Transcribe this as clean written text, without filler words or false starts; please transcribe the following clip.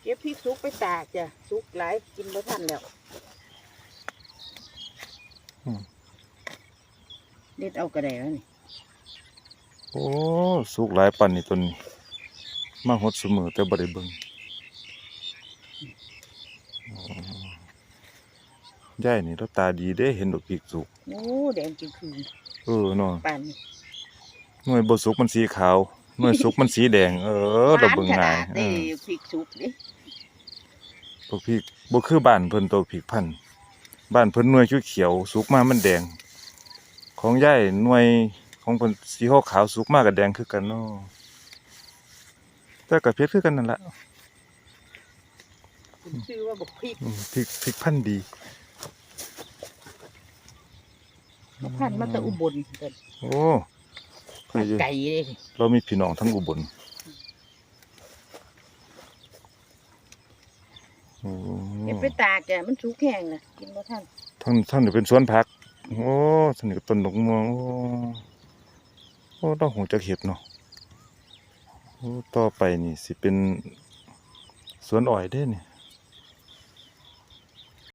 เก็บพริกสุกไปตากจ้ะสุกหลายกินบ่ทันแล้วเด็ดเอากระไดแล้วนี่โอ้สุกหลายปันนี่ต้นนี้มาหดเสมอแต่บ่ได้เบิ่งยายนี่เราตาดีเด้เห็นดอกพริกสุกโอ้แดงจริงคือเนาะปานนี้หน่วยบ่สุกมันสีขาวหน่วยสุกมันสีแดงเราเบิ่งง่ายเด้พริกสุกดิพวกพริกบ่คือบ้านเพิ่นตัวพริกพันธุ์บ้านเพิ่นหน่วยเขียวๆสุกมามันแดงของยายหน่วยของเพิ่นสีขาวสุกมาก็แดงคือกันเนาะแต่ก็เผ็ดคือกันนั่นล่ะชื่อว่าบักพริกพริกพันธุ์ดีพันธุ์มาจากอุบลเพิ่นโอ้ไก่เด้เรามีพี่น้องทั้งอุบลเก็บไปตากจ้ะมันสุกแห้งน่ะกินบ่ทันท่านนี่เป็นสวนผักโอ้ท่านนี่ก็ต้นดอกม่วงโอ้ต้องหูจักเห็ดเนาะโอ้ต่อไปนี่สิเป็นสวนอ้อยเด้นี่